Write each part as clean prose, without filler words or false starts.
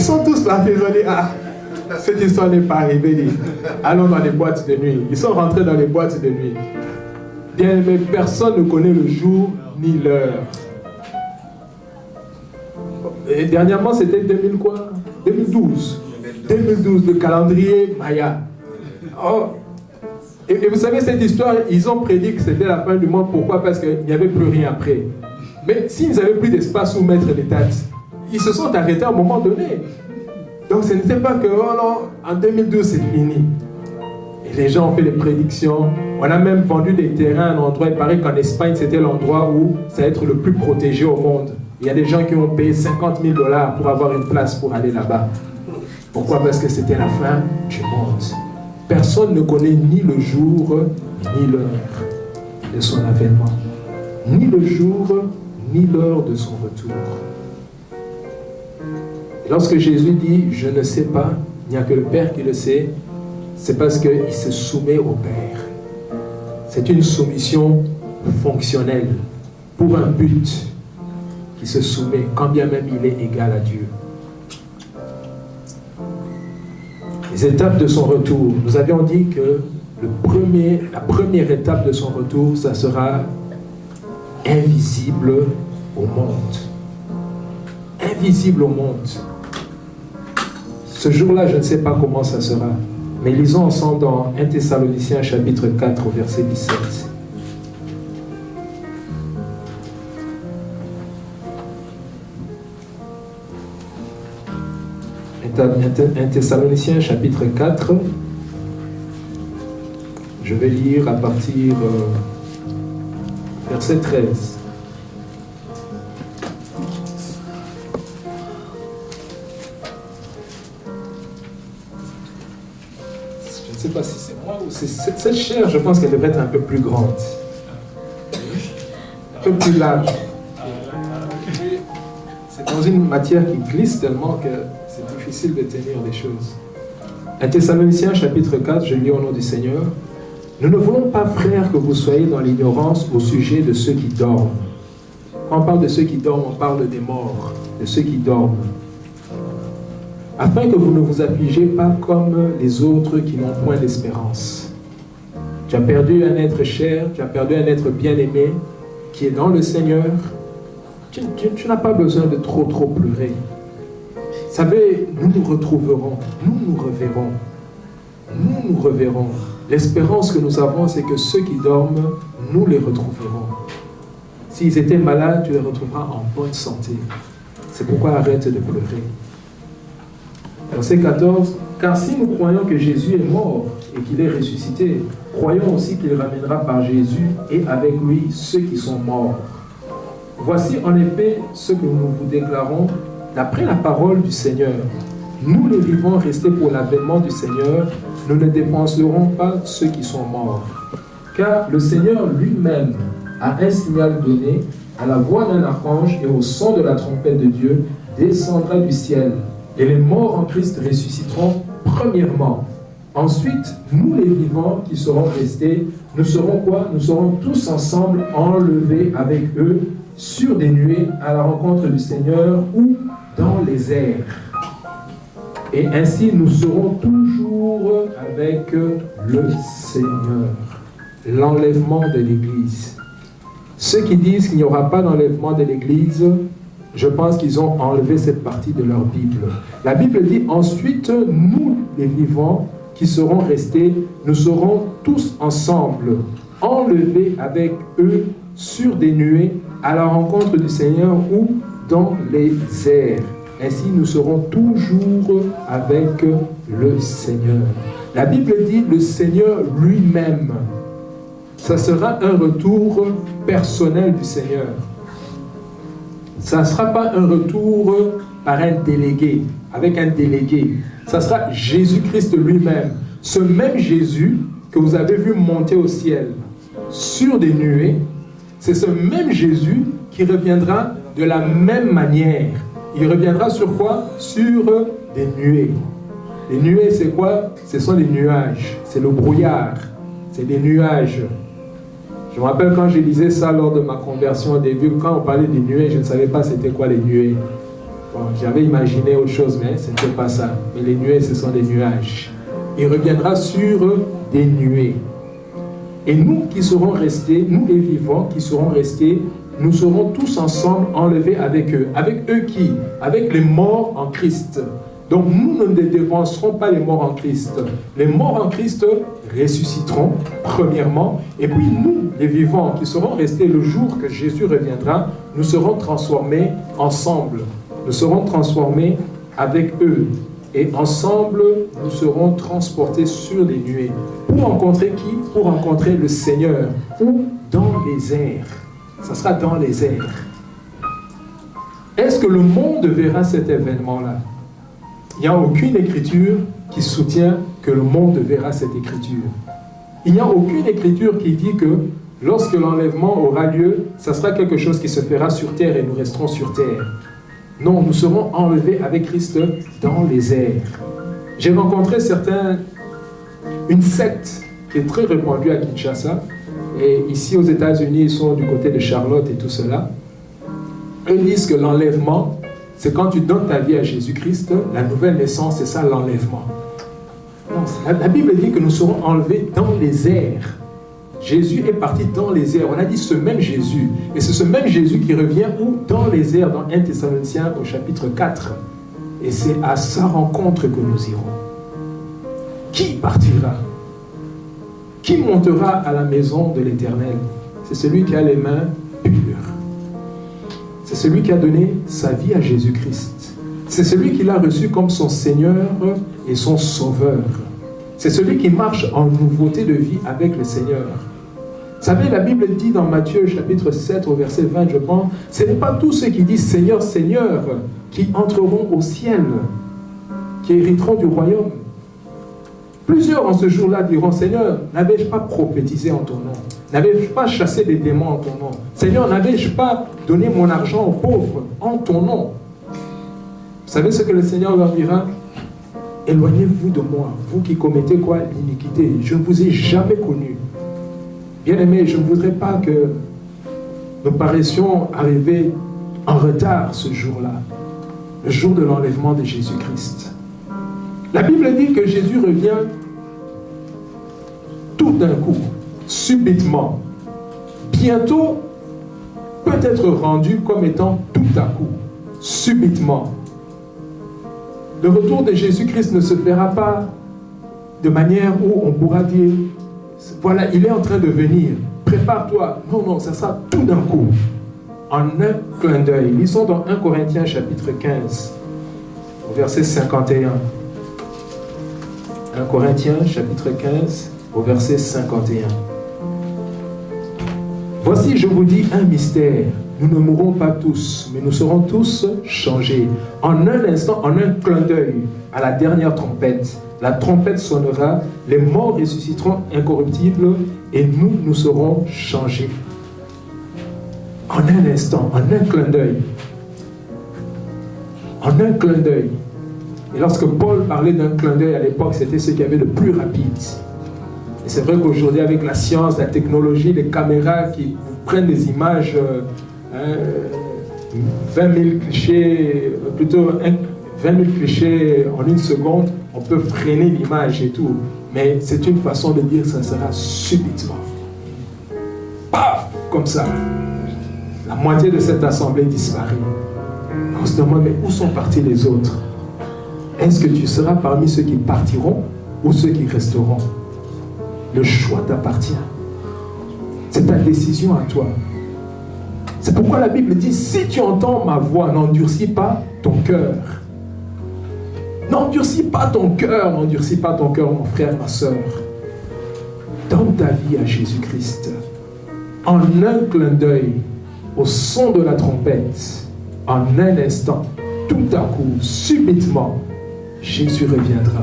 sont tous partis, ils ont dit, ah, cette histoire n'est pas arrivée. Allons dans les boîtes de nuit. Ils sont rentrés dans les boîtes de nuit. Bien aimé, personne ne connaît le jour ni l'heure. Et dernièrement, c'était 2012. 2012, le calendrier Maya. Oh. Et vous savez, cette histoire, ils ont prédit que c'était la fin du monde. Pourquoi? Parce qu'il n'y avait plus rien après. Mais s'ils n'avaient plus d'espace où mettre les dates, ils se sont arrêtés à un moment donné. Donc ce n'était pas que, oh non, en 2012 c'est fini. Et les gens ont fait des prédictions. On a même vendu des terrains à un endroit. Il paraît qu'en Espagne, c'était l'endroit où ça va être le plus protégé au monde. Il y a des gens qui ont payé 50 000 $ pour avoir une place pour aller là-bas. Pourquoi? Parce que c'était la fin du monde. Personne ne connaît ni le jour, ni l'heure de son avènement. Ni le jour, ni l'heure de son retour. Et lorsque Jésus dit « je ne sais pas », il n'y a que le Père qui le sait, c'est parce qu'il se soumet au Père. C'est une soumission fonctionnelle pour un but qui se soumet, quand bien même il est égal à Dieu. Les étapes de son retour. Nous avions dit que la première étape de son retour, ça sera invisible au monde. Invisible au monde. Ce jour-là, je ne sais pas comment ça sera. Mais lisons ensemble dans 1 Thessaloniciens chapitre 4 au verset 17. 1 Thessaloniciens chapitre 4, je vais lire à partir verset 13. Je ne sais pas si c'est moi ou c'est cette chair, je pense qu'elle devrait être un peu plus grande, un peu plus large. C'est dans une matière qui glisse tellement que c'est difficile de tenir des choses. 1 Thessaloniciens chapitre 4, je lis au nom du Seigneur. Nous ne voulons pas, frères, que vous soyez dans l'ignorance au sujet de ceux qui dorment. Quand on parle de ceux qui dorment, on parle des morts, de ceux qui dorment. Afin que vous ne vous affligez pas comme les autres qui n'ont point d'espérance. Tu as perdu un être cher, tu as perdu un être bien-aimé qui est dans le Seigneur. Tu n'as pas besoin de trop pleurer. Vous savez, nous nous retrouverons, nous nous reverrons. Nous nous reverrons. L'espérance que nous avons, c'est que ceux qui dorment, nous les retrouverons. S'ils étaient malades, tu les retrouveras en bonne santé. C'est pourquoi arrête de pleurer. Verset 14. Car si nous croyons que Jésus est mort et qu'il est ressuscité, croyons aussi qu'il ramènera par Jésus et avec lui ceux qui sont morts. Voici en effet ce que nous vous déclarons d'après la parole du Seigneur. Nous les vivants restés pour l'avènement du Seigneur, nous ne dépenserons pas ceux qui sont morts. Car le Seigneur lui-même a un signal donné, à la voix d'un archange et au son de la trompette de Dieu, descendra du ciel. Et les morts en Christ ressusciteront premièrement. Ensuite, nous les vivants qui serons restés, nous serons quoi? Nous serons tous ensemble enlevés avec eux sur des nuées à la rencontre du Seigneur ou dans les airs. Et ainsi nous serons toujours avec le Seigneur. L'enlèvement de l'Église. Ceux qui disent qu'il n'y aura pas d'enlèvement de l'Église, je pense qu'ils ont enlevé cette partie de leur Bible. La Bible dit ensuite, nous les vivants qui serons restés, nous serons tous ensemble, enlevés avec eux sur des nuées à la rencontre du Seigneur ou dans les airs. Ainsi, nous serons toujours avec le Seigneur. La Bible dit le Seigneur lui-même. Ça sera un retour personnel du Seigneur. Ça ne sera pas un retour par un délégué, avec un délégué. Ça sera Jésus-Christ lui-même. Ce même Jésus que vous avez vu monter au ciel sur des nuées, c'est ce même Jésus qui reviendra de la même manière. Il reviendra sur quoi? Sur des nuées. Les nuées, c'est quoi? Ce sont des nuages. C'est le brouillard. C'est des nuages. Je me rappelle quand je lisais ça lors de ma conversion au début, quand on parlait des nuées, je ne savais pas c'était quoi les nuées. Bon, j'avais imaginé autre chose, mais ce n'était pas ça. Mais les nuées, ce sont des nuages. Il reviendra sur des nuées. Et nous qui serons restés, nous les vivants qui serons restés, nous serons tous ensemble enlevés avec eux. Avec eux qui? Avec les morts en Christ. Donc nous ne dévancerons pas les morts en Christ. Les morts en Christ ressusciteront, premièrement. Et puis nous, les vivants qui serons restés le jour que Jésus reviendra, nous serons transformés ensemble. Nous serons transformés avec eux. Et ensemble, nous serons transportés sur les nuées. Pour rencontrer qui? Pour rencontrer le Seigneur. Ou dans les airs. Ça sera dans les airs. Est-ce que le monde verra cet événement-là? Il n'y a aucune écriture qui soutient que le monde verra cette écriture. Il n'y a aucune écriture qui dit que lorsque l'enlèvement aura lieu, ça sera quelque chose qui se fera sur terre et nous resterons sur terre. Non, nous serons enlevés avec Christ dans les airs. J'ai rencontré une secte qui est très répandue à Kinshasa. Et ici aux États-Unis, ils sont du côté de Charlotte et tout cela. Eux disent que l'enlèvement, c'est quand tu donnes ta vie à Jésus-Christ, la nouvelle naissance, c'est ça l'enlèvement. Non, la Bible dit que nous serons enlevés dans les airs. Jésus est parti dans les airs. On a dit ce même Jésus. Et c'est ce même Jésus qui revient où? Dans les airs, dans 1 Thessaloniciens au chapitre 4. Et c'est à sa rencontre que nous irons. Qui partira? Qui montera à la maison de l'Éternel? C'est celui qui a les mains pures. C'est celui qui a donné sa vie à Jésus-Christ. C'est celui qui l'a reçu comme son Seigneur et son Sauveur. C'est celui qui marche en nouveauté de vie avec le Seigneur. Vous savez, la Bible dit dans Matthieu chapitre 7 au verset 20, je pense, ce n'est pas tous ceux qui disent Seigneur, Seigneur, qui entreront au ciel, qui hériteront du royaume. Plusieurs en ce jour-là diront, Seigneur, n'avais-je pas prophétisé en ton nom? N'avais-je pas chassé des démons en ton nom? Seigneur, n'avais-je pas donné mon argent aux pauvres en ton nom? Vous savez ce que le Seigneur leur dira? Éloignez-vous de moi, vous qui commettez quoi? L'iniquité. Je ne vous ai jamais connu. Bien-aimés, je ne voudrais pas que nous paraissions arriver en retard ce jour-là, le jour de l'enlèvement de Jésus-Christ. La Bible dit que Jésus revient tout d'un coup, subitement. Bientôt peut être rendu comme étant tout à coup, subitement. Le retour de Jésus-Christ ne se fera pas de manière où on pourra dire voilà, il est en train de venir, prépare-toi. Non, non, ça sera tout d'un coup, en un clin d'œil. Lisons dans 1 Corinthiens chapitre 15, au verset 51. 1 Corinthiens chapitre 15, au verset 51. Voici, je vous dis un mystère. Nous ne mourrons pas tous, mais nous serons tous changés. En un instant, en un clin d'œil, à la dernière trompette. La trompette sonnera, les morts ressusciteront incorruptibles et nous serons changés. En un instant, en un clin d'œil. En un clin d'œil. Et lorsque Paul parlait d'un clin d'œil à l'époque, c'était ce qui avait le plus rapide. Et c'est vrai qu'aujourd'hui, avec la science, la technologie, les caméras qui vous prennent des images, 20 000 clichés, plutôt 20 000 clichés en une seconde, on peut freiner l'image et tout. Mais c'est une façon de dire que ça sera subitement. Paf! Comme ça. La moitié de cette assemblée disparaît. On se demande, mais où sont partis les autres? Est-ce que tu seras parmi ceux qui partiront ou ceux qui resteront? Le choix t'appartient. C'est ta décision à toi. C'est pourquoi la Bible dit, si tu entends ma voix, n'endurcis pas ton cœur. N'endurcis pas ton cœur, n'endurcis pas ton cœur, mon frère, ma soeur. Donne ta vie à Jésus-Christ. En un clin d'œil, au son de la trompette, en un instant, tout à coup, subitement, Jésus reviendra.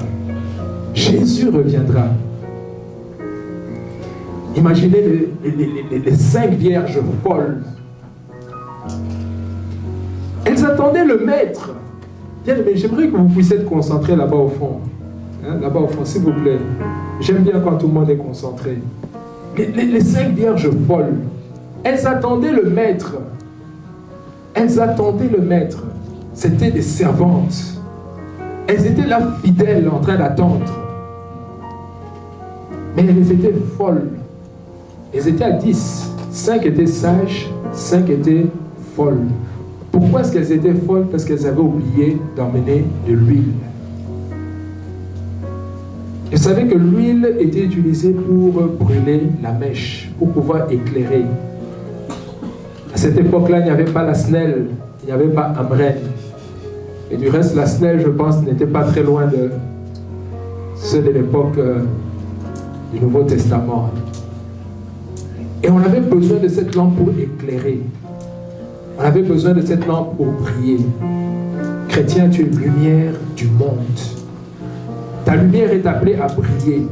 Jésus reviendra. Imaginez les 5 vierges folles. Elles attendaient le maître. Mais j'aimerais que vous puissiez être concentrés là-bas au fond. Hein, là-bas au fond, s'il vous plaît. J'aime bien quand tout le monde est concentré. Les 5 vierges folles, elles attendaient le maître. Elles attendaient le maître. C'étaient des servantes. Elles étaient là fidèles en train d'attendre. Mais elles étaient folles. Elles étaient à 10. 5 étaient sages, 5 étaient folles. Pourquoi est-ce qu'elles étaient folles? Parce qu'elles avaient oublié d'emmener de l'huile. Vous savez que l'huile était utilisée pour brûler la mèche, pour pouvoir éclairer. À cette époque-là, il n'y avait pas la Snell, il n'y avait pas Amren. Et du reste, la Snell, je pense, n'était pas très loin de ceux de l'époque du Nouveau Testament. Et on avait besoin de cette lampe pour éclairer. On avait besoin de cette lampe pour briller. Chrétien, tu es une lumière du monde. Ta lumière est appelée à briller.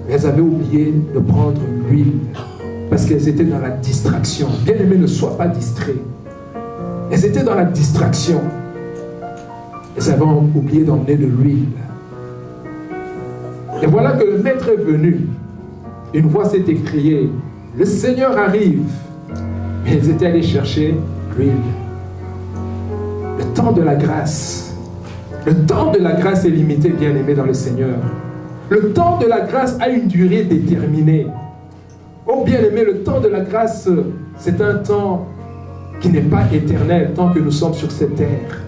Elles avaient oublié de prendre l'huile parce qu'elles étaient dans la distraction. Bien-aimé, ne sois pas distrait. Elles étaient dans la distraction. Elles avaient oublié d'emmener de l'huile. Et voilà que le maître est venu. Une voix s'est écriée. Le Seigneur arrive. Mais elles étaient allées chercher l'huile. Le temps de la grâce. Le temps de la grâce est limité, bien-aimé dans le Seigneur. Le temps de la grâce a une durée déterminée. Oh bien-aimé, le temps de la grâce, c'est un temps qui n'est pas éternel tant que nous sommes sur cette terre.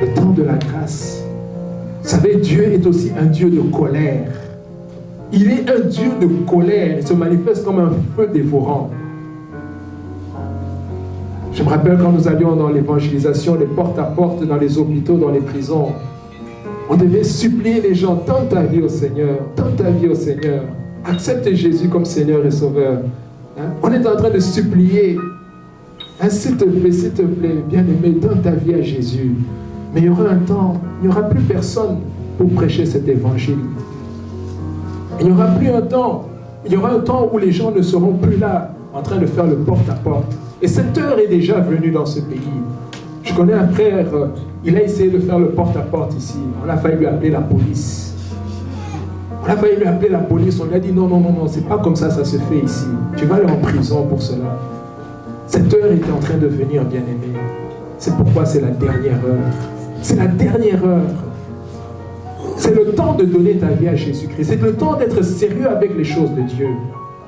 Le temps de la grâce. Vous savez, Dieu est aussi un Dieu de colère. Il est un Dieu de colère. Il se manifeste comme un feu dévorant. Je me rappelle quand nous allions dans l'évangélisation, les porte à porte, dans les hôpitaux, dans les prisons. On devait supplier les gens, donne ta vie au Seigneur, donne ta vie au Seigneur. Accepte Jésus comme Seigneur et Sauveur. Hein? On est en train de supplier. Hein, s'il te plaît, bien-aimé, donne ta vie à Jésus. Mais il y aura un temps, il n'y aura plus personne pour prêcher cet évangile. Il y aura un temps où les gens ne seront plus là en train de faire le porte-à-porte. Et cette heure est déjà venue dans ce pays. Je connais un frère, il a essayé de faire le porte-à-porte ici. On a failli lui appeler la police. On lui a dit non, c'est pas comme ça se fait ici. Tu vas aller en prison pour cela. Cette heure était en train de venir, bien-aimé. C'est pourquoi c'est la dernière heure. C'est la dernière heure. C'est le temps de donner ta vie à Jésus-Christ. C'est le temps d'être sérieux avec les choses de Dieu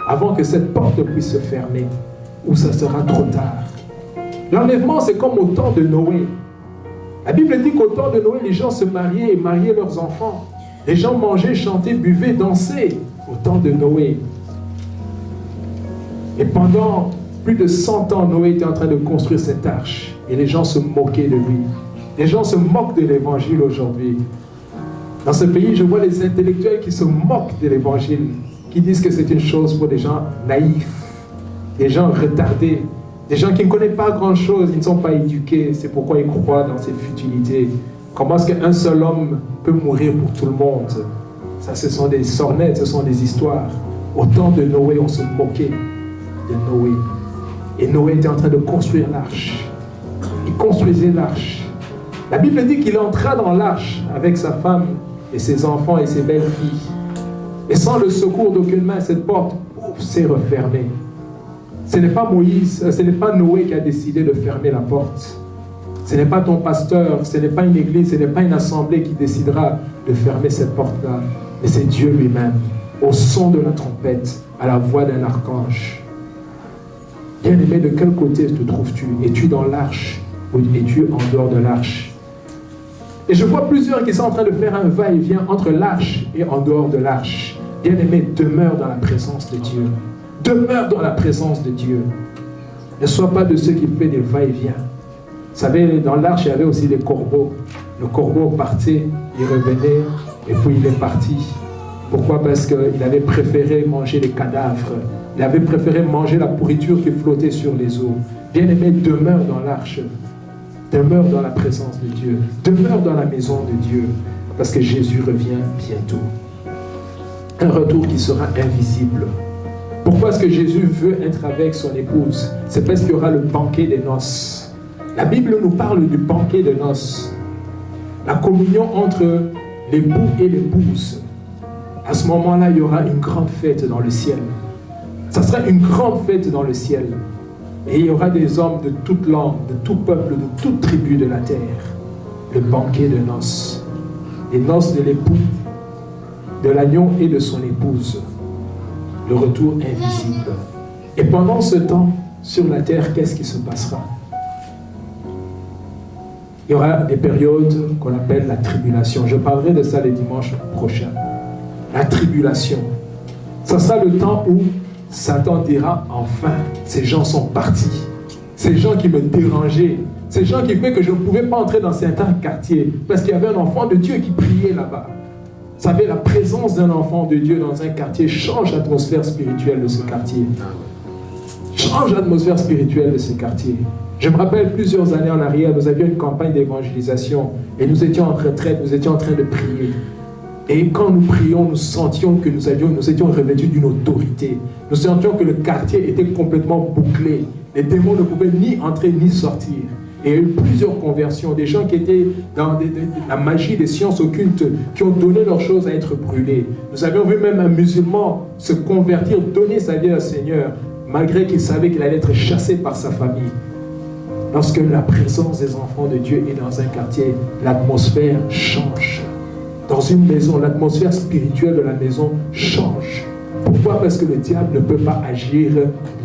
avant que cette porte puisse se fermer ou ça sera trop tard. L'enlèvement, c'est comme au temps de Noé. La Bible dit qu'au temps de Noé, les gens se mariaient et mariaient leurs enfants. Les gens mangeaient, chantaient, buvaient, dansaient au temps de Noé. Et pendant plus de 100 ans, Noé était en train de construire cette arche. Et les gens se moquaient de lui. Les gens se moquent de l'évangile aujourd'hui. Dans ce pays, je vois les intellectuels qui se moquent de l'évangile, qui disent que c'est une chose pour des gens naïfs, des gens retardés, des gens qui ne connaissent pas grand-chose, ils ne sont pas éduqués, c'est pourquoi ils croient dans ces futilités. Comment est-ce qu'un seul homme peut mourir pour tout le monde? Ça, ce sont des sornettes, ce sont des histoires. Au temps de Noé, on se moquait de Noé. Et Noé était en train de construire l'arche. Il construisait l'arche. La Bible dit qu'il entra dans l'arche avec sa femme et ses enfants et ses belles-filles. Et sans le secours d'aucune main, cette porte s'est refermée. Ce n'est pas Moïse, ce n'est pas Noé qui a décidé de fermer la porte. Ce n'est pas ton pasteur, ce n'est pas une église, ce n'est pas une assemblée qui décidera de fermer cette porte-là. Mais c'est Dieu lui-même, au son de la trompette, à la voix d'un archange. Bien-aimé, de quel côté te trouves-tu? Es-tu dans l'arche ou es-tu en dehors de l'arche? Et je vois plusieurs qui sont en train de faire un va-et-vient entre l'arche et en dehors de l'arche. Bien-aimé, demeure dans la présence de Dieu. Demeure dans la présence de Dieu. Ne sois pas de ceux qui font des va-et-vient. Vous savez, dans l'arche, il y avait aussi des corbeaux. Le corbeau partait, il revenait, et puis il est parti. Pourquoi? Parce qu'il avait préféré manger les cadavres. Il avait préféré manger la pourriture qui flottait sur les eaux. Bien-aimé, demeure dans l'arche. Demeure dans la présence de Dieu. Demeure dans la maison de Dieu. Parce que Jésus revient bientôt. Un retour qui sera invisible. Pourquoi est-ce que Jésus veut être avec son épouse? C'est parce qu'il y aura le banquet des noces. La Bible nous parle du banquet des noces. La communion entre l'époux et l'épouse. À ce moment-là, il y aura une grande fête dans le ciel. Ça sera une grande fête dans le ciel. Et il y aura des hommes de toute langue, de tout peuple, de toute tribu de la terre. Le banquet de noces. Les noces de l'époux, de l'agneau et de son épouse. Le retour invisible. Et pendant ce temps, sur la terre, qu'est-ce qui se passera? Il y aura des périodes qu'on appelle la tribulation. Je parlerai de ça le dimanche prochain. La tribulation. Ce sera le temps où Satan dira enfin, ces gens sont partis. Ces gens qui me dérangeaient. Ces gens qui faisaient que je ne pouvais pas entrer dans certains quartiers. Parce qu'il y avait un enfant de Dieu qui priait là-bas. Vous savez, la présence d'un enfant de Dieu dans un quartier change l'atmosphère spirituelle de ce quartier. Change l'atmosphère spirituelle de ce quartier. Je me rappelle plusieurs années en arrière, nous avions une campagne d'évangélisation et nous étions en retraite, nous étions en train de prier. Et quand nous prions, nous sentions que nous étions revêtus d'une autorité. Nous sentions que le quartier était complètement bouclé. Les démons ne pouvaient ni entrer ni sortir. Et il y a eu plusieurs conversions, des gens qui étaient dans la magie des sciences occultes, qui ont donné leurs choses à être brûlées. Nous avions vu même un musulman se convertir, donner sa vie au Seigneur, malgré qu'il savait qu'il allait être chassé par sa famille. Lorsque la présence des enfants de Dieu est dans un quartier, l'atmosphère change. Dans une maison, l'atmosphère spirituelle de la maison change. Pourquoi? Parce que le diable ne peut pas agir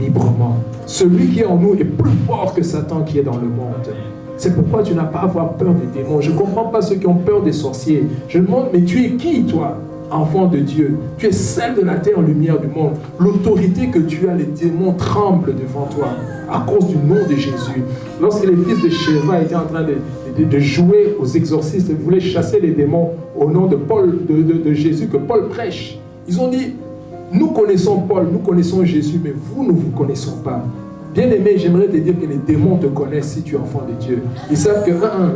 librement. Celui qui est en nous est plus fort que Satan qui est dans le monde. C'est pourquoi tu n'as pas à avoir peur des démons. Je ne comprends pas ceux qui ont peur des sorciers. Je me demande, mais tu es qui, toi, enfant de Dieu? Tu es celle de la terre, lumière du monde. L'autorité que tu as, les démons tremblent devant toi à cause du nom de Jésus. Lorsque les fils de Sheva étaient en train de jouer aux exorcistes, ils voulaient chasser les démons au nom de Jésus que Paul prêche. Ils ont dit, nous connaissons Paul, nous connaissons Jésus, mais vous ne vous connaissons pas. Bien-aimé, j'aimerais te dire que les démons te connaissent si tu es enfant de Dieu. Ils savent que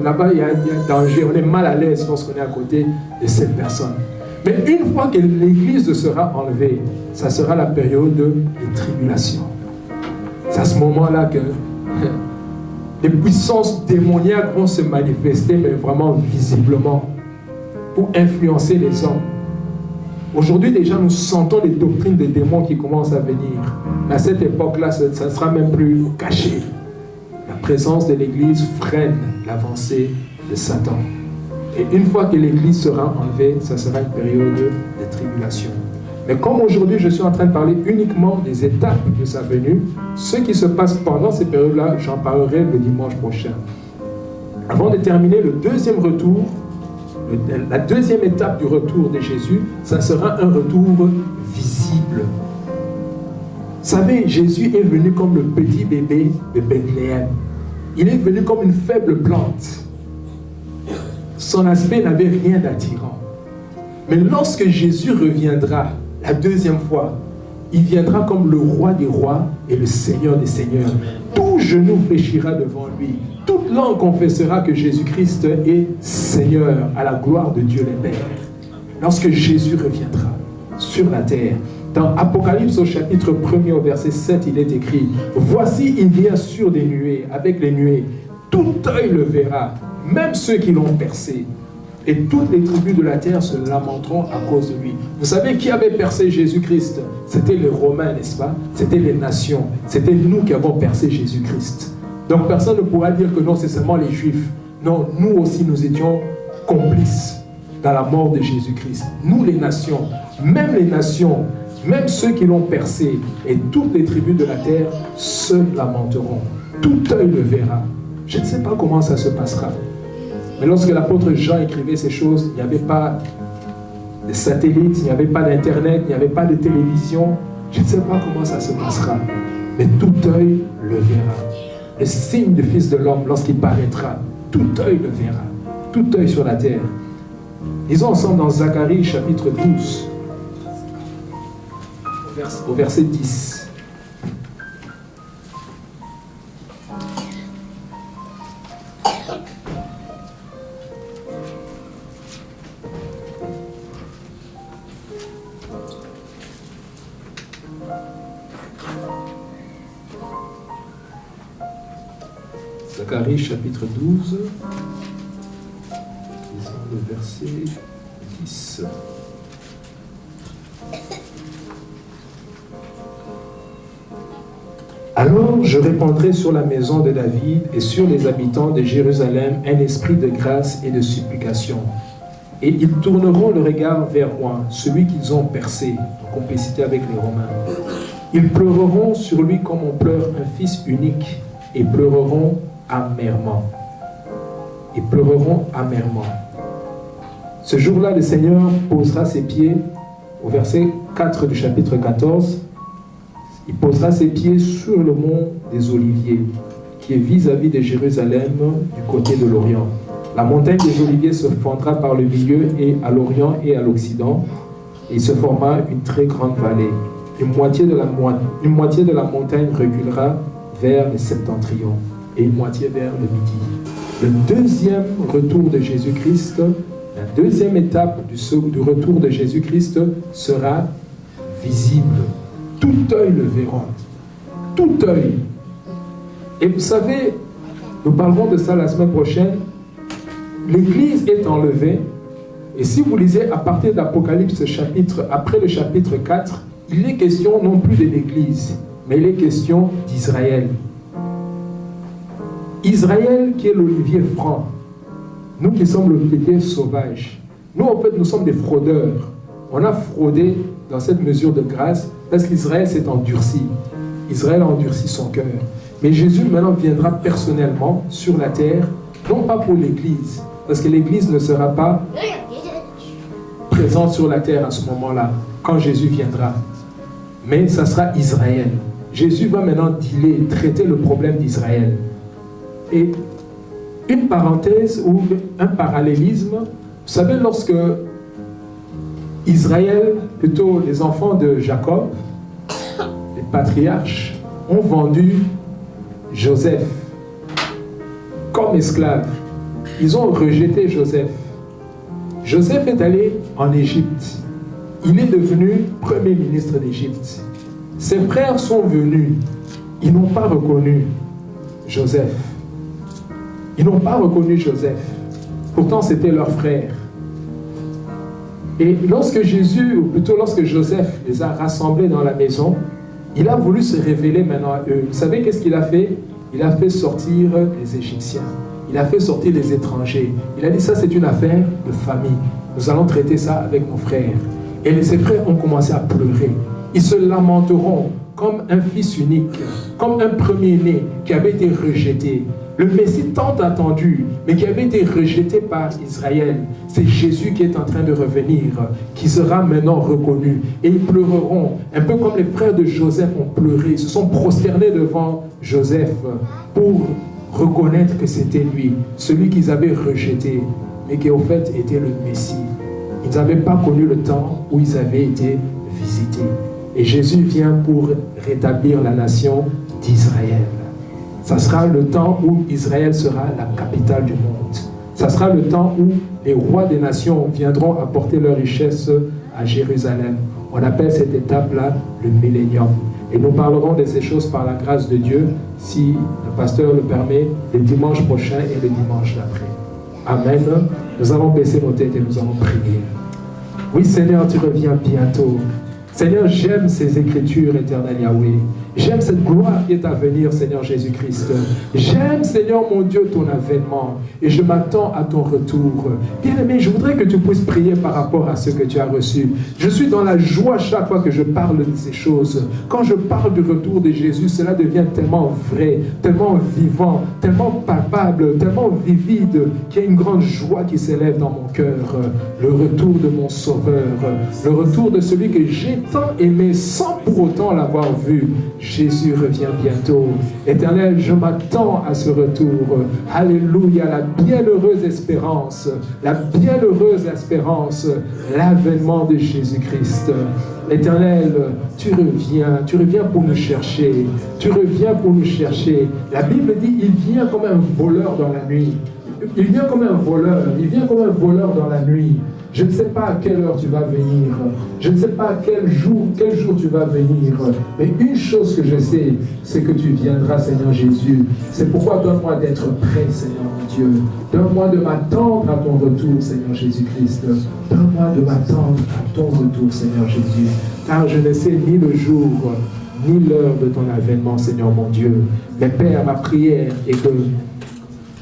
là-bas, il y a un danger. On est mal à l'aise lorsqu'on est à côté de cette personne. Mais une fois que l'Église sera enlevée, ça sera la période de tribulation. C'est à ce moment-là que les puissances démoniaques vont se manifester, mais vraiment visiblement, pour influencer les hommes. Aujourd'hui, déjà, nous sentons les doctrines des démons qui commencent à venir. À cette époque-là, ça ne sera même plus caché. La présence de l'Église freine l'avancée de Satan. Et une fois que l'Église sera enlevée, ça sera une période de tribulation. Mais comme aujourd'hui, je suis en train de parler uniquement des étapes de sa venue, ce qui se passe pendant ces périodes-là, j'en parlerai le dimanche prochain. Avant de terminer le deuxième retour, la deuxième étape du retour de Jésus, ça sera un retour visible. Vous savez, Jésus est venu comme le petit bébé de Bethléem. Il est venu comme une faible plante. Son aspect n'avait rien d'attirant. Mais lorsque Jésus reviendra la deuxième fois, il viendra comme le roi des rois et le Seigneur des seigneurs. Tout genou fléchira devant lui. Toute langue confessera que Jésus-Christ est Seigneur à la gloire de Dieu le Père. Lorsque Jésus reviendra sur la terre, dans Apocalypse au chapitre 1er au verset 7, il est écrit: voici, il vient sur des nuées, avec les nuées. Tout œil le verra, même ceux qui l'ont percé. Et toutes les tribus de la terre se lamenteront à cause de lui. Vous savez qui avait percé Jésus-Christ? C'était les Romains, n'est-ce pas? C'était les nations. C'était nous qui avons percé Jésus-Christ. Donc personne ne pourra dire que non, c'est seulement les Juifs. Non, nous aussi, nous étions complices dans la mort de Jésus-Christ. Nous, les nations, même ceux qui l'ont percé, et toutes les tribus de la terre se lamenteront. Tout œil le verra. Je ne sais pas comment ça se passera. Mais lorsque l'apôtre Jean écrivait ces choses, il n'y avait pas de satellite, il n'y avait pas d'internet, il n'y avait pas de télévision. Je ne sais pas comment ça se passera. Mais tout œil le verra. Le signe du Fils de l'homme, lorsqu'il paraîtra, tout œil le verra. Tout œil sur la terre. Lisons ensemble dans Zacharie chapitre 12, au verset 10. Zacharie chapitre 12, lisons le verset 10. Alors je répandrai sur la maison de David et sur les habitants de Jérusalem un esprit de grâce et de supplication. Et ils tourneront le regard vers moi, celui qu'ils ont percé, en complicité avec les Romains. Ils pleureront sur lui comme on pleure un fils unique, et pleureront amèrement. Ils pleureront amèrement. Ce jour-là, le Seigneur posera ses pieds, au verset 4 du chapitre 14, il posera ses pieds sur le mont des Oliviers, qui est vis-à-vis de Jérusalem, du côté de l'Orient. La montagne des Oliviers se fendra par le milieu, et à l'Orient et à l'Occident, et il se forma une très grande vallée. Une moitié de la montagne reculera vers le septentrion, et une moitié vers le midi. Le deuxième retour de Jésus-Christ, la deuxième étape du retour de Jésus-Christ sera visible. Tout œil le verra. Tout œil. Et vous savez, nous parlerons de ça la semaine prochaine. L'Église est enlevée. Et si vous lisez à partir d'Apocalypse chapitre, après le chapitre 4, il est question non plus de l'Église, mais il est question d'Israël. Israël qui est l'olivier franc. Nous qui sommes l'olivier sauvage. Nous, en fait, nous sommes des fraudeurs. On a fraudé dans cette mesure de grâce parce qu'Israël s'est endurci. Israël a endurci son cœur. Mais Jésus maintenant viendra personnellement sur la terre, non pas pour l'Église, parce que l'Église ne sera pas présente sur la terre à ce moment-là, quand Jésus viendra. Mais ça sera Israël. Jésus va maintenant traiter le problème d'Israël. Et une parenthèse ou un parallélisme, vous savez, lorsque Israël, plutôt les enfants de Jacob, les patriarches, ont vendu Joseph comme esclave. Ils ont rejeté Joseph. Joseph est allé en Égypte. Il est devenu premier ministre d'Égypte. Ses frères sont venus. Ils n'ont pas reconnu Joseph. Ils n'ont pas reconnu Joseph. Pourtant, c'était leur frère. Et lorsque Jésus, ou plutôt lorsque Joseph les a rassemblés dans la maison, il a voulu se révéler maintenant à eux. Vous savez qu'est-ce qu'il a fait? Il a fait sortir les Égyptiens. Il a fait sortir les étrangers. Il a dit, ça c'est une affaire de famille. Nous allons traiter ça avec nos frères. Et ses frères ont commencé à pleurer. Ils se lamenteront comme un fils unique, comme un premier-né qui avait été rejeté. Le Messie tant attendu, mais qui avait été rejeté par Israël. C'est Jésus qui est en train de revenir, qui sera maintenant reconnu. Et ils pleureront, un peu comme les frères de Joseph ont pleuré. Ils se sont prosternés devant Joseph pour reconnaître que c'était lui, celui qu'ils avaient rejeté, mais qui au fait était le Messie. Ils n'avaient pas connu le temps où ils avaient été visités. Et Jésus vient pour rétablir la nation d'Israël. Ça sera le temps où Israël sera la capitale du monde. Ça sera le temps où les rois des nations viendront apporter leurs richesses à Jérusalem. On appelle cette étape-là le millénium. Et nous parlerons de ces choses par la grâce de Dieu, si le pasteur le permet, le dimanche prochain et le dimanche d'après. Amen. Nous allons baisser nos têtes et nous allons prier. Oui, Seigneur, tu reviens bientôt. Seigneur, j'aime ces écritures, éternel Yahweh. J'aime cette gloire qui est à venir, Seigneur Jésus-Christ. J'aime, Seigneur mon Dieu, ton avènement. Et je m'attends à ton retour. Bien-aimé, je voudrais que tu puisses prier par rapport à ce que tu as reçu. Je suis dans la joie chaque fois que je parle de ces choses. Quand je parle du retour de Jésus, cela devient tellement vrai, tellement vivant, tellement palpable, tellement vivide, qu'il y a une grande joie qui s'élève dans mon cœur. Le retour de mon Sauveur. Le retour de celui que j'ai tant aimé sans pour autant l'avoir vu. Jésus revient bientôt. Éternel, je m'attends à ce retour. Alléluia, la bienheureuse espérance, l'avènement de Jésus-Christ. Éternel, tu reviens pour nous chercher. Tu reviens pour nous chercher. La Bible dit, il vient comme un voleur dans la nuit. Il vient comme un voleur dans la nuit. Je ne sais pas à quelle heure tu vas venir. Je ne sais pas à quel jour tu vas venir. Mais une chose que je sais, c'est que tu viendras, Seigneur Jésus. C'est pourquoi donne-moi d'être prêt, Seigneur mon Dieu. Donne-moi de m'attendre à ton retour, Seigneur Jésus-Christ. Donne-moi de m'attendre à ton retour, Seigneur Jésus. Car je ne sais ni le jour, ni l'heure de ton avènement, Seigneur mon Dieu. Mais Père, ma prière est que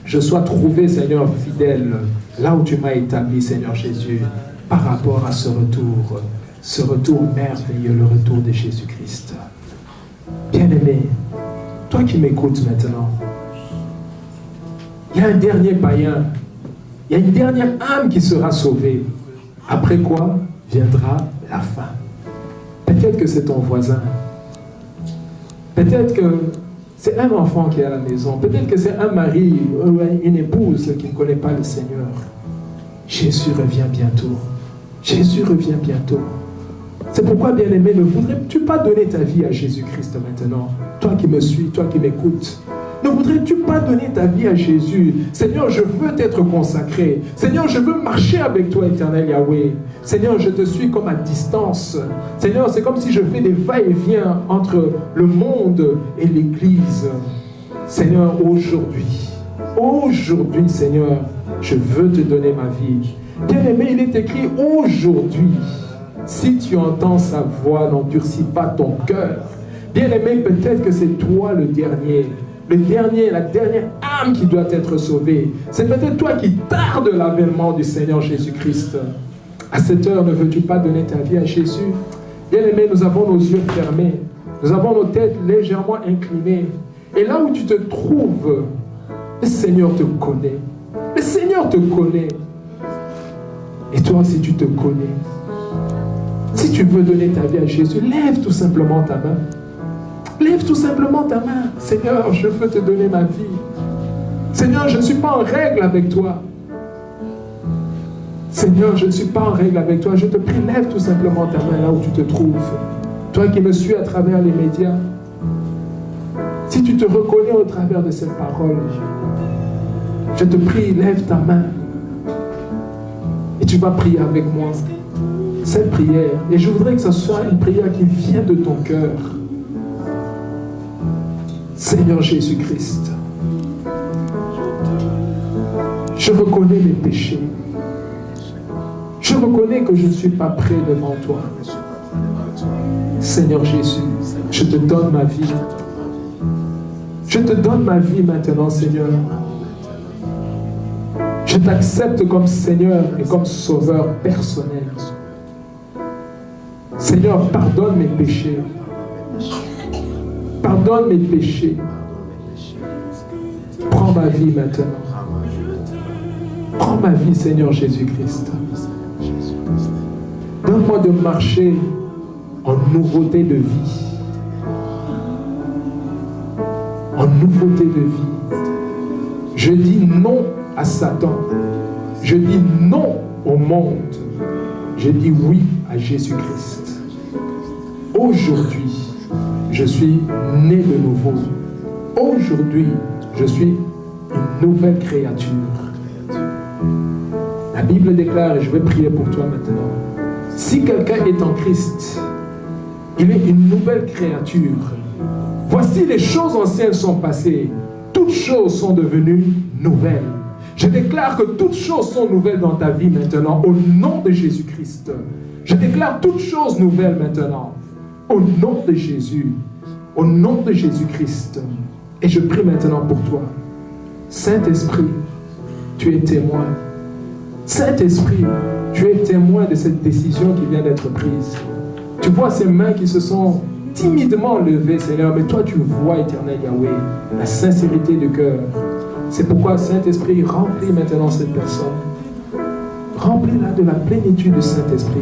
je sois trouvé, Seigneur, fidèle, là où tu m'as établi, Seigneur Jésus, par rapport à ce retour merveilleux, le retour de Jésus-Christ. Bien-aimé, toi qui m'écoutes maintenant, il y a un dernier païen, il y a une dernière âme qui sera sauvée. Après quoi viendra la fin. Peut-être que c'est ton voisin. Peut-être que c'est un enfant qui est à la maison. Peut-être que c'est un mari ou une épouse qui ne connaît pas le Seigneur. Jésus revient bientôt. Jésus revient bientôt. C'est pourquoi, bien-aimé, ne voudrais-tu pas donner ta vie à Jésus-Christ maintenant? Toi qui me suis, toi qui m'écoutes. Ne voudrais-tu pas donner ta vie à Jésus? Seigneur, je veux t'être consacré. Seigneur, je veux marcher avec toi, éternel Yahweh. Seigneur, je te suis comme à distance. Seigneur, c'est comme si je fais des va-et-vient entre le monde et l'Église. Seigneur, aujourd'hui, Seigneur, je veux te donner ma vie. Bien-aimé, il est écrit aujourd'hui. Si tu entends sa voix, n'endurcis pas ton cœur. Bien-aimé, peut-être que c'est toi la dernière âme qui doit être sauvée. C'est peut-être toi qui tarde l'avènement du Seigneur Jésus-Christ. À cette heure, ne veux-tu pas donner ta vie à Jésus? Bien-aimé, nous avons nos yeux fermés. Nous avons nos têtes légèrement inclinées. Et là où tu te trouves, le Seigneur te connaît. Le Seigneur te connaît. Et toi, si tu te connais, si tu veux donner ta vie à Jésus, lève tout simplement ta main. Lève tout simplement ta main. Seigneur, je veux te donner ma vie. Seigneur, je ne suis pas en règle avec toi. Seigneur, je ne suis pas en règle avec toi. Je te prie, lève tout simplement ta main là où tu te trouves. Toi qui me suis à travers les médias. Si tu te reconnais au travers de cette parole, je te prie, lève ta main. Et tu vas prier avec moi cette prière. Et je voudrais que ce soit une prière qui vient de ton cœur. Seigneur Jésus-Christ, je reconnais mes péchés. Je reconnais que je ne suis pas prêt devant toi. Seigneur Jésus, je te donne ma vie. Je te donne ma vie maintenant, Seigneur. Je t'accepte comme Seigneur et comme Sauveur personnel. Seigneur, pardonne mes péchés. Pardonne mes péchés. Prends ma vie maintenant. Prends ma vie, Seigneur Jésus-Christ. Donne-moi de marcher en nouveauté de vie. En nouveauté de vie. Je dis non à Satan. Je dis non au monde. Je dis oui à Jésus-Christ. Aujourd'hui, je suis né de nouveau. Aujourd'hui, je suis une nouvelle créature. La Bible déclare, et je vais prier pour toi maintenant, si quelqu'un est en Christ, il est une nouvelle créature. Voici, les choses anciennes sont passées. Toutes choses sont devenues nouvelles. Je déclare que toutes choses sont nouvelles dans ta vie maintenant, au nom de Jésus-Christ. Je déclare toutes choses nouvelles maintenant, au nom de Jésus, au nom de Jésus-Christ. Et je prie maintenant pour toi. Saint-Esprit, tu es témoin. Saint-Esprit, tu es témoin de cette décision qui vient d'être prise. Tu vois ces mains qui se sont timidement levées, Seigneur, mais toi tu vois, éternel Yahweh, la sincérité du cœur. C'est pourquoi, Saint-Esprit, remplis maintenant cette personne. Remplis-la de la plénitude du Saint-Esprit.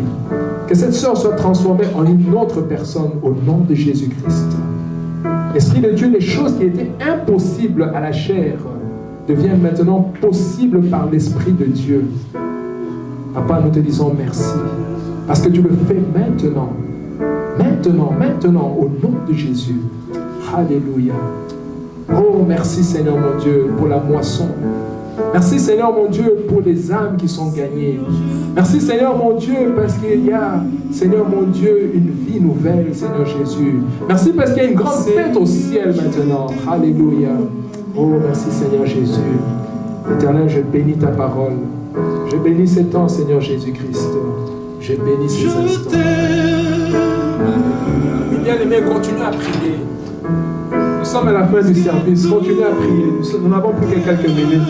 Que cette sœur soit transformée en une autre personne au nom de Jésus-Christ. Esprit de Dieu, les choses qui étaient impossibles à la chair deviennent maintenant possibles par l'Esprit de Dieu. Papa, nous te disons merci. Parce que tu le fais maintenant. Maintenant, au nom de Jésus. Alléluia. Oh, merci Seigneur mon Dieu pour la moisson. Merci Seigneur mon Dieu pour les âmes qui sont gagnées. Merci Seigneur mon Dieu parce qu'il y a, Seigneur mon Dieu, une vie nouvelle, Seigneur Jésus. Merci parce qu'il y a une grande fête au ciel maintenant. Alléluia. Oh, merci Seigneur Jésus. Éternel, je bénis ta parole. Je bénis ces temps, Seigneur Jésus-Christ. Je bénis ces instants. Il y bien-aimé, continue à prier. Nous sommes à la fin du service. Continue à prier. Nous n'avons plus que quelques minutes.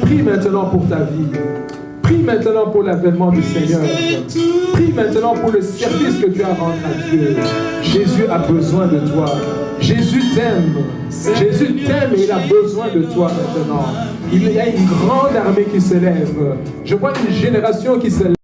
Prie maintenant pour ta vie. Prie maintenant pour l'avènement du Seigneur. Prie maintenant pour le service que tu as rendu à Dieu. Jésus a besoin de toi. Jésus t'aime. Jésus t'aime et il a besoin de toi maintenant. Il y a une grande armée qui se lève. Je vois une génération qui se lève.